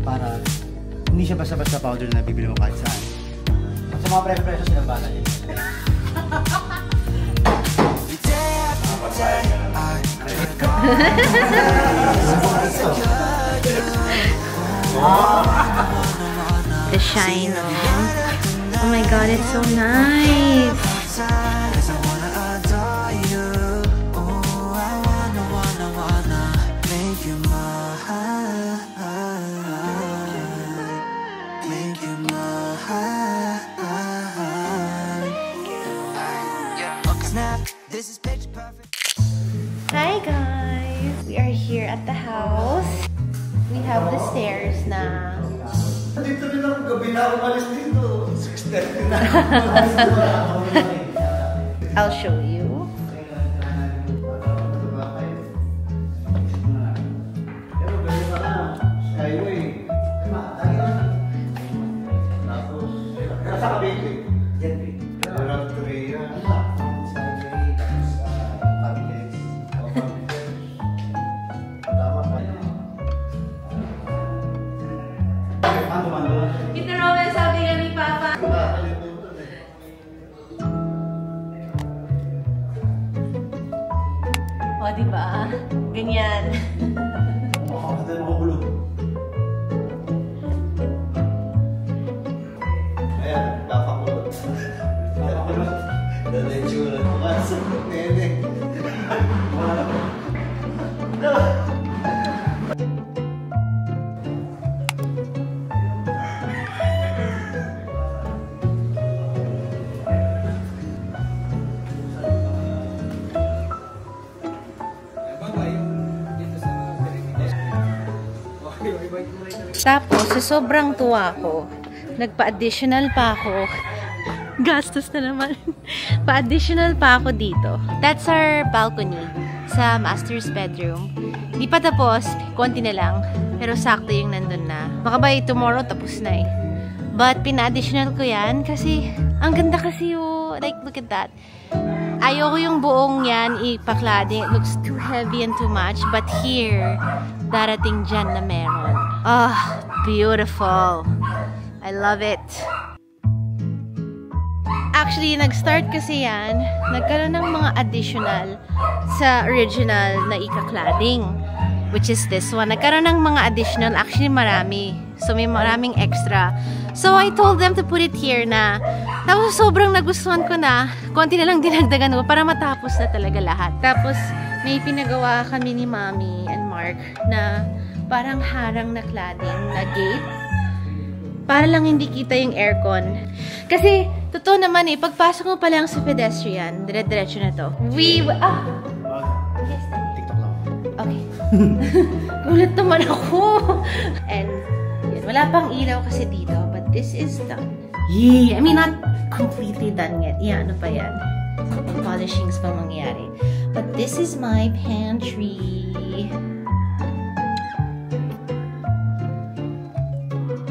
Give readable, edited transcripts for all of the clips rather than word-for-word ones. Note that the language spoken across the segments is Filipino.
para hindi siya basta-basta powder na bibili mo kahit saan. At sa mga preso-preso silang bala yun. The shine, oh my god, it's so nice. Hi guys, we are here at the house. We have the stairs na. Dito rin ako, gabi na ako malis dito. 6:30 na. I'll show you. Ito naman sabi nga ni Papa. O, diba? Ganyan. Ayan, kapakulot. Dadetsura ko ka sa nene. Tapos, sa sobrang tuwa ko, nagpa-additional pa ako. Gastos na naman. Pa-additional pa ako dito. That's our balcony sa master's bedroom. Di pa tapos, konti na lang. Pero sakto yung nandun na. Baka by tomorrow, tapos na eh. But, pina-additional ko yan kasi, ang ganda kasi yung, like, look at that. Ayoko yung buong yan ipaklading. It looks too heavy and too much. But here, darating dyan na meron. Oh, beautiful. I love it. Actually, nag-start kasi yan. Nagkaroon ng mga additional sa original na ika-cladding. Which is this one. Nagkaroon ng mga additional. Actually, marami. So, may maraming extra. So, I told them to put it here na. Tapos, sobrang nagustuhan ko na. Konti na lang dinagdagan ko para matapos na talaga lahat. Tapos, may pinagawa kami ni Mommy and Mark na parang harang na cladding na gate. Para lang hindi kita yung aircon. Kasi, totoo naman eh, pagpasok mo pa lang sa pedestrian, dire-diretso na to. Yes, TikTok lang. okay. Gulat naman ako. And, yun, wala pang ilaw kasi dito, but this is done. Yee! I mean, not completely done yet. Yeah, ano pa yan? Some polishings pa mangyayari. But this is my pantry.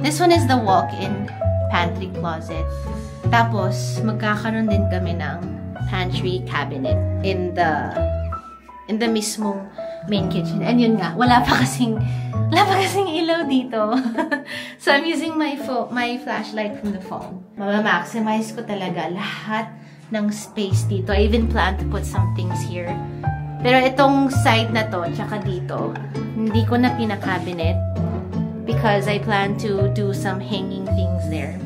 This one is the walk-in pantry closet. Tapos, magkakaroon din kami ng pantry cabinet in the mismong main kitchen. And yun nga, wala pa kasing ilaw dito. So, I'm using my flashlight from the phone. Mama-maximize ko talaga lahat ng space dito. I even plan to put some things here. Pero itong side na to, tsaka dito, hindi ko na pinakabinet because I plan to do some hanging things there.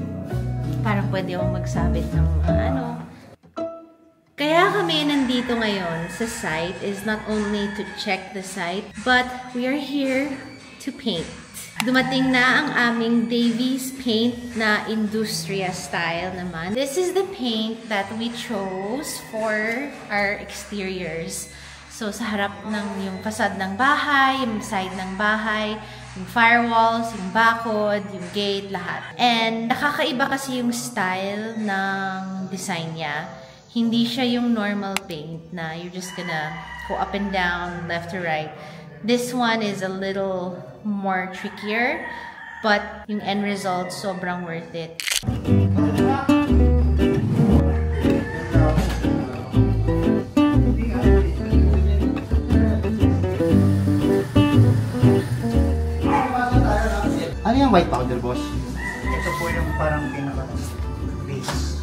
Parang pwede akong magsabit ng ano. Kaya kami nandito ngayon sa site is not only to check the site, but we are here to paint. Dumating na ang aming Davies paint na Industria style naman. This is the paint that we chose for our exteriors. So, sa harap ng yung facade ng bahay, yung side ng bahay, yung firewalls, yung bakod, yung gate, lahat. And nakakaiba kasi yung style ng design niya. Hindi siya yung normal paint na you're just gonna go up and down, left to right. This one is a little more trickier, but yung end result, sobrang worth it. Ano yung white powder, boss? Ito po yung parang pinaka-base.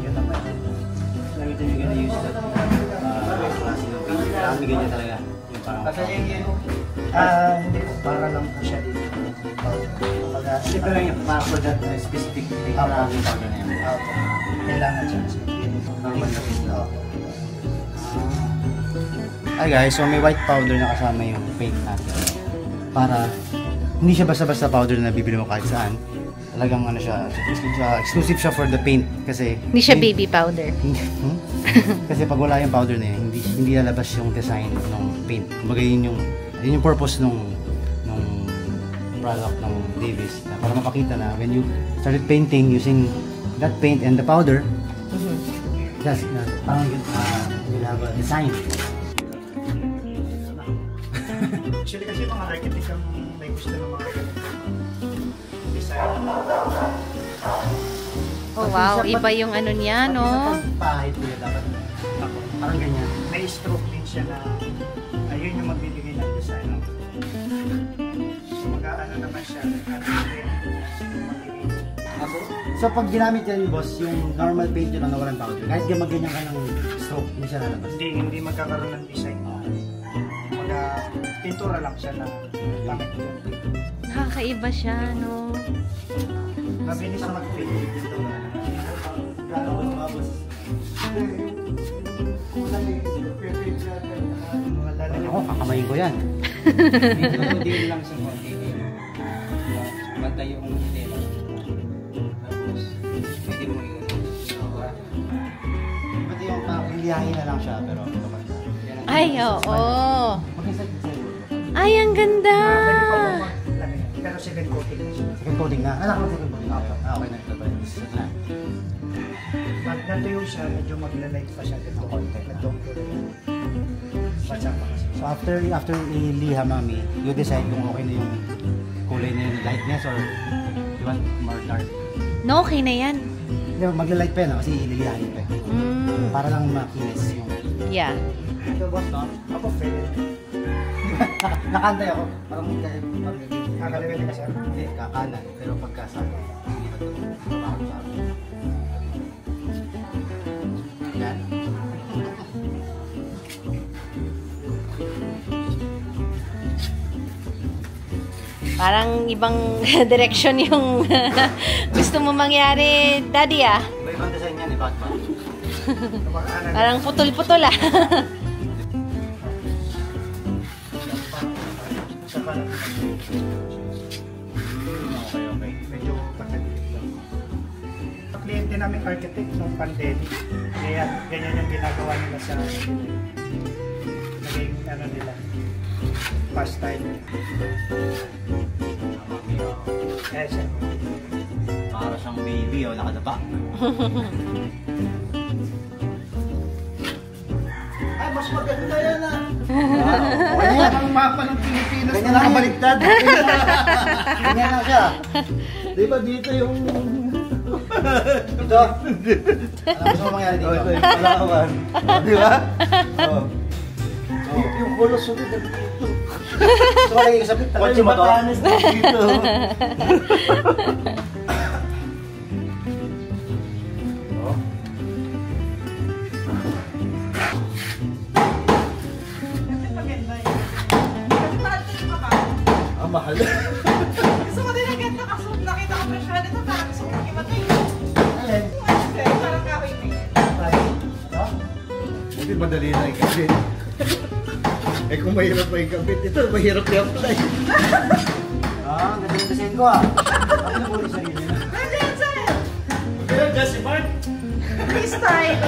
Yun naman. Sabi ito yung gonna use that klase ng paint. Marami ganyan talaga. Yung parang... Hindi po. Para lang po siya dito. Hindi pa lang yung para for that specific paint. Marami yung powder na yan. Kailangan siya kasi. Normal na paint. Hi guys, so may white powder na kasama yung paint natin. Para hindi siya basta-basta powder na bibili mo kahit saan. Talagang ano siya, exclusive siya for the paint kasi Hindi siya baby powder. kasi pag wala yung powder na yun, hindi lalabas yung design ng paint. Kumbaga yun yung purpose nung product ng Davis na para mapakita na when you started painting using that paint and the powder, that's parang you'll have a design. Actually kasi mga architect ang may gusto ng mga design. Oh wow, iba yung ano niya, no? Pahit niya dapat. Parang ganyan. May stroke din siya na ayun yung magbibigay ng design. So mag-aano naman siya. So pag ginamit yan, boss, yung normal paint yun na walang powder, kahit ganyan ka ng stroke, hindi siya lalabas. Hindi magkakaroon ng design. Pintura lang siya na pangit. Nakakaiba siya, no? Mabilis na mag-paint. Ako, kakamayin ko yan. Hindi lang sa konti. Bantay yung tela. Tapos, pwede mo yung Pati yung liyahin na lang siya, pero kapag Ay, oo. Ay, ang ganda! Pero second coating na siya. second coating na. Anak ko second coating. Okay na ito pa. Pag natuyo siya, medyo magla-light pa siya dito. So after iliha, mami, you decide kung okay na yung kulay na yung lightness or you want more dark. No, okay na yan. Hindi, magla-light pa yan kasi ililihain pa. Para lang makinis yung... Yeah. Ito, boss, no? Ako, pwede. Nakantay ako. Parang Kakaliwin ka siya. Hindi, kakanan. Pero pagkasama, hindi na ito. Trabaho sa akin. Yan. Parang ibang direction yung gusto mo mangyari, Daddy, ah. Iba-ibang design yan, bakit ba? Parang putol-putol, ah. Okay. Medyo pagkaliwin lang. Ang kliyente namin architect nung pandemic. Kaya ganyan yung ginagawa nila sa naging ano nila. Pastime. Yes, sir. Para siyang baby, o nakadapa. Ay, mas maganda yan ah. Okay na. Ang mapa ng Pilipinas. Ganyan lang kabaliktad. Ganyan lang siya. Di ba dito yung... Ito. Alam mo saan mangyari dito? Ito yung Palawan. Di ba? Oo. Yung kulos ulit dito. So, malagay ko sa kotse mo to? dito. Ang mahal. Gusto ko din ang ganda kasi nakita ko presyo nito parang gusto ko imatay. Alin? Parang kahoy na yan. Hindi madali na ikabit. Eh kung mahirap pa ikabit, ito mahirap i-apply. Ah, ang ganda yung design ko ah. Ako na muli sarili na. Pwede yan sa'yo. Pero just si Mark. Freestyle.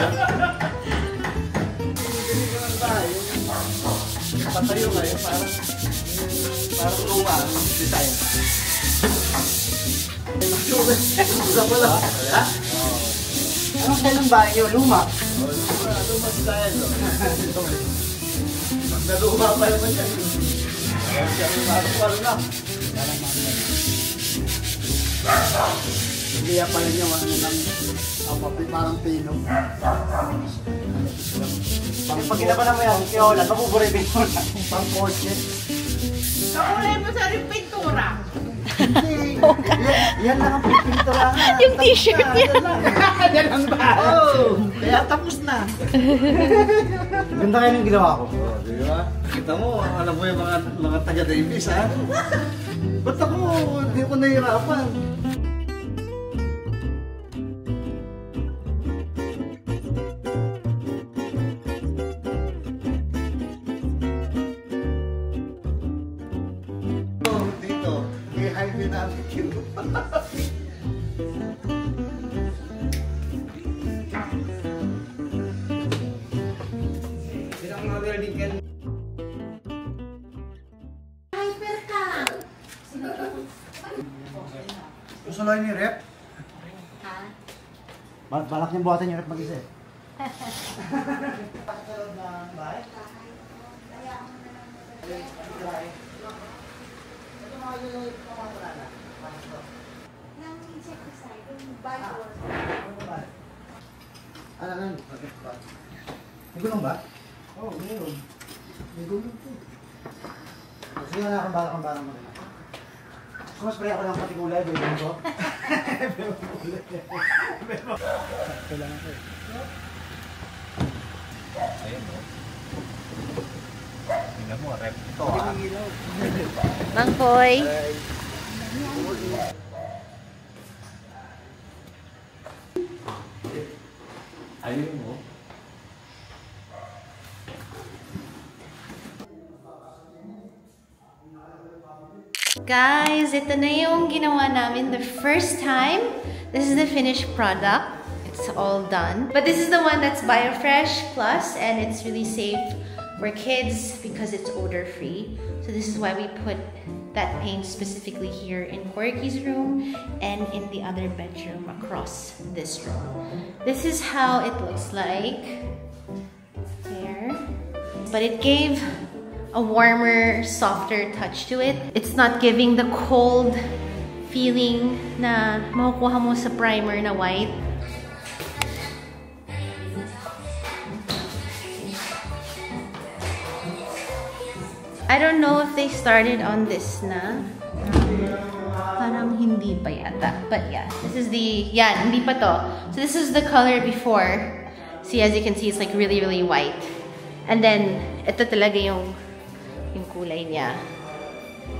Patayo ngayon, parang luma ang design. Isa pala. Ha? Anong style ng bahay niyo? Luma? Luma style. Pag naluma pa naman yan. Kaya siya parang na. Hindi yan pala niyo ano lang. Parang pino. Pag ginapan mo yan, kiola, mabuburay mo na. Pang portrait. Kakulay mo sa rin pintura. Yan lang ang pipinturahan. Yung t-shirt niya. Yan lang ba? Oh, kaya tapos na. Ganda kayo ng ginawa ko. Oh, di ba? Kita mo, alam mo yung mga taga-Davis, ha? Ba't ako, hindi ko nahihirapan? Dito, i-high dynamic yun. Gusto lang yung rep? Ha? Balak niyang buhatan yung rep mag-isa eh. Ano? May gulong ba? Oo, mayroon. May gulong po. Sige na akong balak mo rin. Sumaspray ako ng pati kulay, baby ko. Kailangan ko. Ayun, no? Tingnan mo, rep ito, ha? Mang Poy. Ayun mo. Guys, ito na yung ginawa namin the first time. This is the finished product. It's all done. But this is the one that's BioFresh Plus, and it's really safe for kids because it's odor-free. So this is why we put that paint specifically here in Corky's room and in the other bedroom across this room. This is how it looks like. There. But it gave a warmer, softer touch to it. It's not giving the cold feeling na makukuha mo sa primer na white. I don't know if they started on this na. Parang hindi pa yata. But yeah, this is the, yan, hindi pa to. So this is the color before. See, as you can see, it's like really, really white. And then, ito talaga yung kulay niya.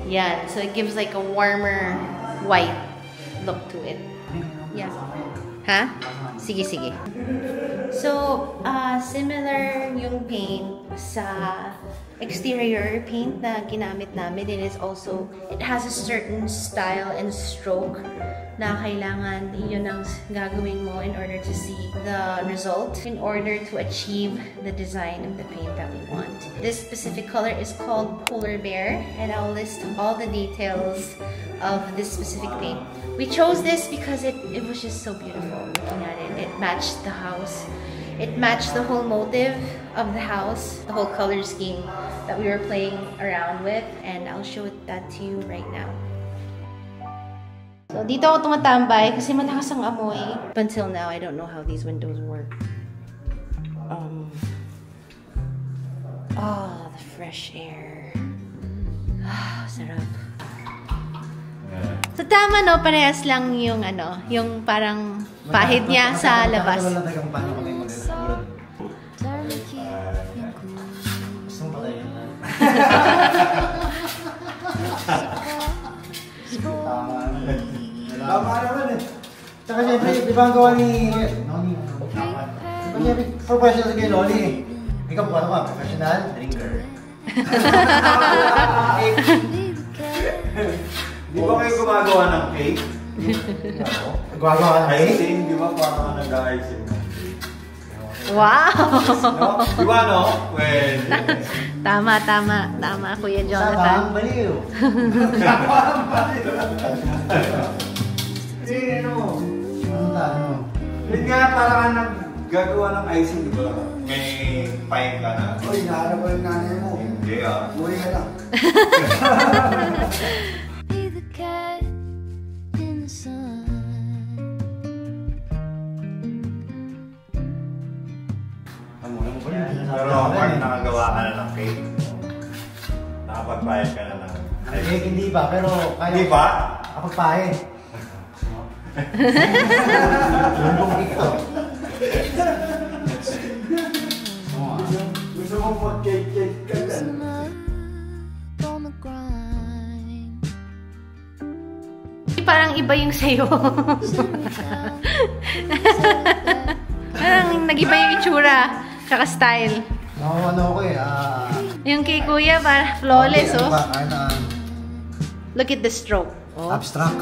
Yan. So it gives like a warmer white look to it. Yeah. Ha? Sige, sige. So, similar yung paint sa exterior paint na ginamit namin. It has a certain style and stroke na kailangan yun ang gagawin mo in order to see the result, in order to achieve the design of the paint that we want. This specific color is called Polar Bear, and I'll list all the details of this specific paint. We chose this because it was just so beautiful looking at it. It matched the house. It matched the whole motive of the house, the whole color scheme that we were playing around with, and I'll show that to you right now. So, dito ako tumatambay kasi malakas ang amoy. Up until now, I don't know how these windows work. Oh, the fresh air. Ah, sarap. So, tama no, parehas lang yung yung parang pahid niya sa labas. Tama naman eh. Tsaka siyempre, di ba ang gawa ni Noni? Siyempre, professional kay Noni. Ikaw po ano ka? Professional? Drinker. Di ba kayo gumagawa ng cake? Gumagawa ng cake? Icing, di ba parang nag-icing? Wow! No? Di ba no? Well, Tama, Kuya Jonathan. Sabang baliw. Sabang baliw. hindi ano. Ano? Hindi nga parang naggagawa ng icing, di ba? May pine ka na. Uy, naharap ko yung nanay mo. Hindi ah. Uy ka lang. Pero pag nakagawa ka na ng cake, nakapagbayad ka na ng Cake hindi pa, pero kaya. Hindi ba? Kapagpahin. Lulong ikaw. Gusto mo po cake ka na. Parang iba yung sayo. Parang nag-iba yung itsura. Tsaka style. Ano ko eh. Yung kay Kuya, parang flawless, oh. Ano, Look at the stroke. Oh. abstract.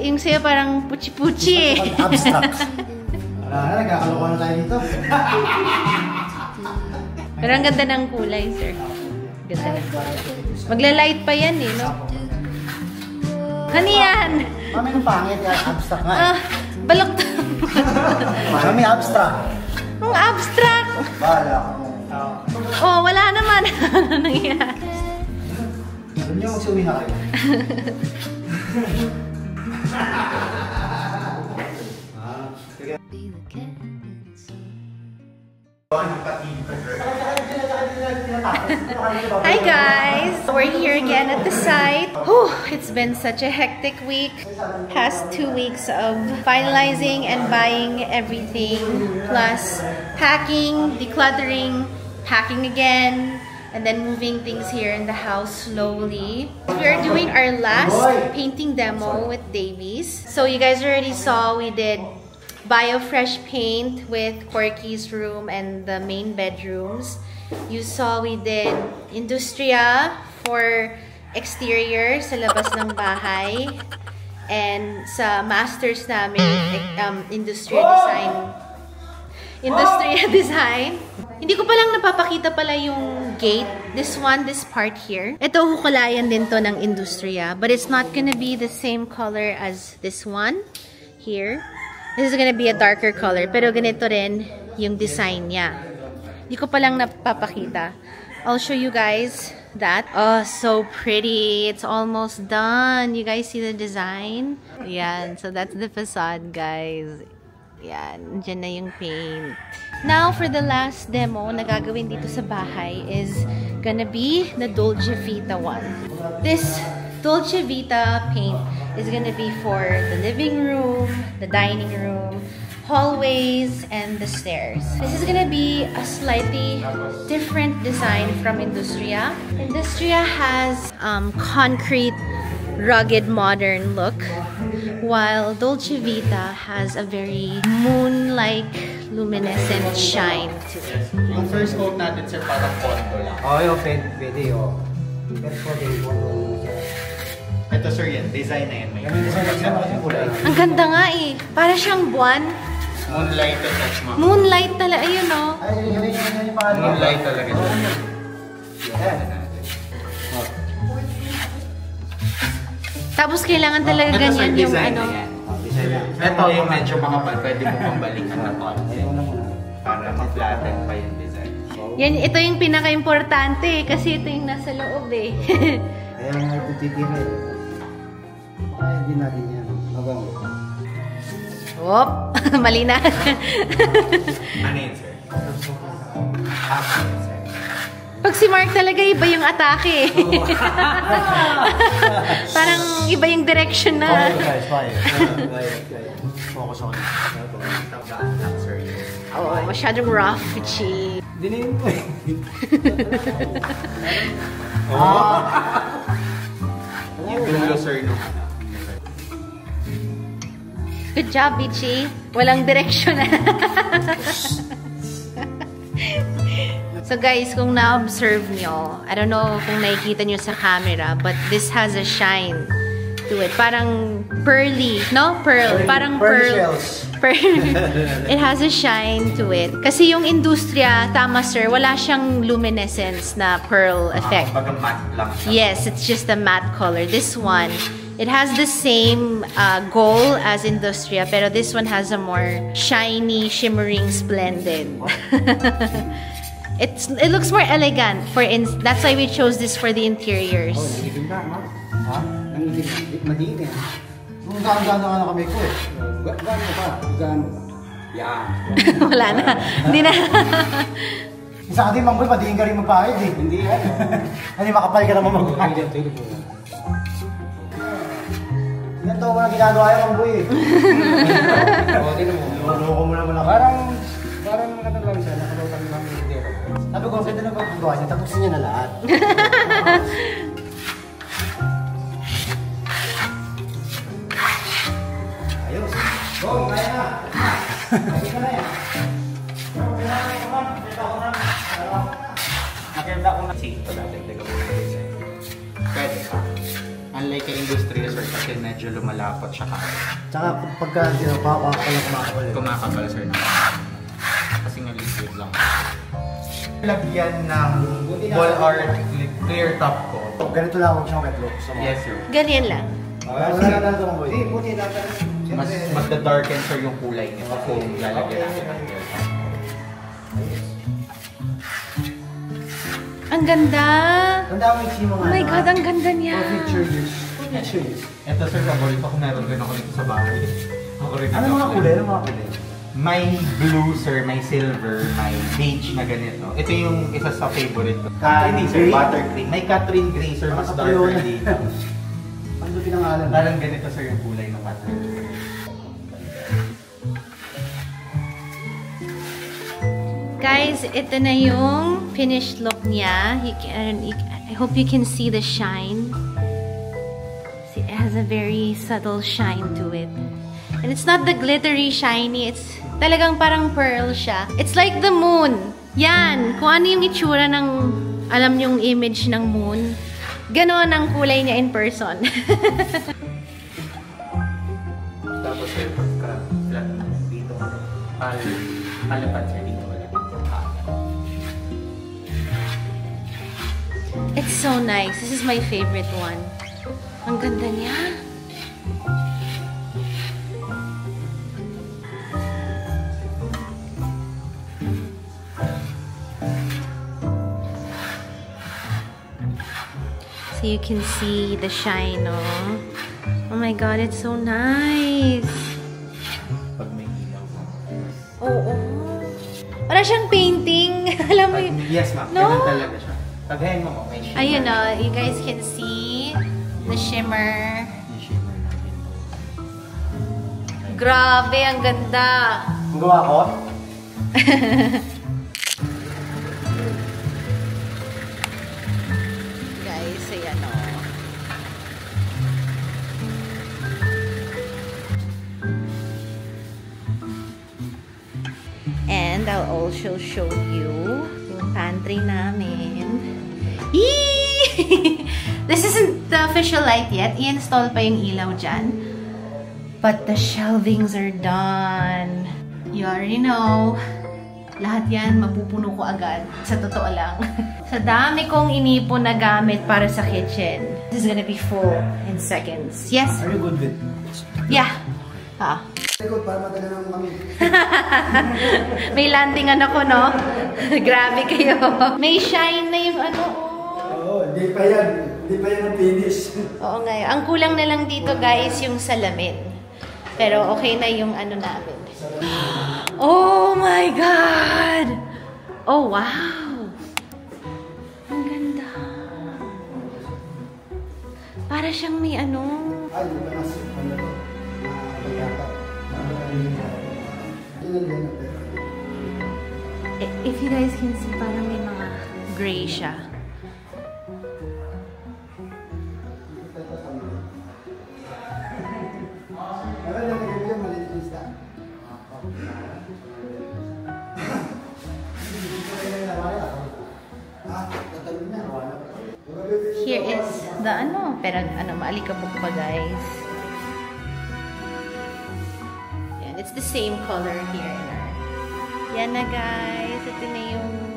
Yung sayo parang puchi-puchi eh. Abstract. Nagkakalokohan na tayo dito. Pero ang ganda ng kulay, sir. Ganda ng kulay. Magla-light pa yan eh, no? Ano yan? Mami, nung pangit yan. Abstract nga. Balok. Mami, abstract. Ang abstract. Bahala. Oh, wala naman. Ano nangyayari? Sabi niyo, magsuwi na kayo. Hi guys! We're here again at the site. Whew, it's been such a hectic week. Past 2 weeks of finalizing and buying everything. Plus packing, decluttering, packing again, and then moving things here in the house slowly. We're doing our last painting demo with Davies. So you guys already saw we did BioFresh paint with Corky's room and the main bedrooms. You saw we did Industria for exterior sa labas ng bahay. And sa masters namin, Industria design. Hindi ko palang napapakita pala yung gate. This part here. Ito, hukulayan din to ng Industria. But it's not gonna be the same color as this one here. This is gonna be a darker color. Pero ganito rin yung design niya. Hindi ko palang napapakita. I'll show you guys that. Oh, so pretty. It's almost done. You guys see the design? Yan. So that's the facade, guys. Yan. Diyan na yung paint. Now, for the last demo na gagawin dito sa bahay is gonna be the Dolce Vita one. This Dolce Vita paint is gonna be for the living room, the dining room, hallways, and the stairs. This is gonna be a slightly different design from Industria. Industria has concrete, rugged, modern look, while Dolce Vita has a very moon-like, luminescent shine to it. Yung first coat natin, sir, parang condo lang. Oo, pwede yun. Pero pwede yun. Ito, sir, yan. Design na yan. Ang ganda nga eh. Para siyang buwan. Moonlight to touch, ma'am. Moonlight talaga. Ayun, no? Moonlight talaga siya. Tapos kailangan talaga ganyan yung ano. Ito yung medyo makapal. Pwede mo pang balikan na konti. Para ma-flatten pa yung design. Yan, ito yung pinaka-importante kasi ito yung nasa loob eh. Kaya nga itutitira eh. Kaya din natin yan. Habang. Oop! Mali na. Ano yun, sir? Sir. Pag si Mark talaga, iba yung atake. Parang iba yung direction na. Guys, fire. Focus on it. Oo, masyadong rough, Chi. Dinin mo eh. Yung dulo, sir, no? Good job, Bichi. Walang direction na. So guys, kung na-observe nyo, I don't know kung nakikita nyo sa camera, but this has a shine to it. Parang pearly, no? Pearl. Parang pearl. It has a shine to it. Kasi yung Industria, tama sir, wala siyang luminescence na pearl effect. Baga matte lang siya. Yes, it's just a matte color. This one, it has the same goal as Industria, pero this one has a more shiny, shimmering, splendid. It looks more elegant. That's why we chose this for the interiors. Nangitin ka, ma? Ha? Nangitin. Madini. Nung gano'n nga na kami ko eh. Gano'n pa? Gano'n? Yan. Wala na. Hindi na. Isa ka din, Mamboy, padihin ka rin magpahid eh. Hindi yan. Hindi makapal ka naman magpahid. totoo mo na ginagawa yung ang boy eh. Oo, tinan mo. Loko mo naman ako. Parang ano lang siya, nakalutang lang yung dito. Sabi ko, ang ganda ng pagkagawa niya, tapusin niya na lahat. Ayos. Go, kaya na. Kaya na yan. Nakita ko na ito dati, teka mo na design. Pwede pa. Unlike kay industrial sir, kasi medyo lumalapot siya ka. Tsaka pagka ginagawa ko lang kumakapal. Kumakapal sir na. Kasi nga liquid lang. Lagyan ng ball art clear top ko. Ganito lang ako siyang wet look. Yes sir. Ganyan lang. Wala na lang ito boy. Puti dapat. Mas magda-darken sir yung kulay niya kung lalagyan natin ng clear top. Ang ganda! Ang daming simo nga. Oh my God, ang ganda niya. Picture this. Ito sir, paborito ko. Meron din ako dito sa bahay. Ako rin Ano mga kulay? Ano mga kulay? May blue sir, may silver, may beige na ganito. Ito yung isa sa favorite ko. Catherine Hindi sir, Gray? buttercream. May Catherine Gray sir, mas darker dito. Ano pinangalan? Parang ganito sir yung kulay ng Catherine Gray. Guys, ito na yung finished look niya. I hope you can see the shine. See, it has a very subtle shine to it. And it's not the glittery shiny. It's talagang parang pearl siya. It's like the moon. Yan. Kung ano yung itsura ng, alam yung image ng moon. Ganon ang kulay niya in person. Tapos sir, pagka flat dito, palapad sir dito. It's so nice. This is my favorite one. Ang ganda niya. So you can see the shine, oh. Oh my God, it's so nice. Pag may ilaw. Oo. Para siyang painting. Alam mo yun? Yes ma'am, No? ganun talaga siya. Paghain mo may shimmer. Ayun, oh. You guys can see the shimmer. Yung shimmer natin. Grabe, ang ganda. Ang gawa ko? Guys, ayan, oh. And I'll also show you yung pantry namin. Yee! This isn't the official light yet. I-install pa yung ilaw dyan. But the shelvings are done. You already know. Lahat yan, mapupuno ko agad. Sa totoo lang. Sa dami kong inipon na gamit para sa kitchen. This is gonna be full in seconds. Yes? Are you good with? Yeah. Likod para madala ng kami. May landingan ako, no? Grabe kayo. May shine na yung ano. Oo, hindi pa yan. Hindi pa yan ang finish. Oo nga. Ang kulang na lang dito, guys, yung salamin. Pero okay na yung ano namin. Oh my God! Oh, wow! Ang ganda. Para siyang may ano. Ay, hindi pa mas ano to. Magkata. If you guys can see, parang may mga gray siya. Here is the ano, pero ano, maalikabok pa, guys. Yan, it's the same color here in our. Yan na, guys. Ito na yung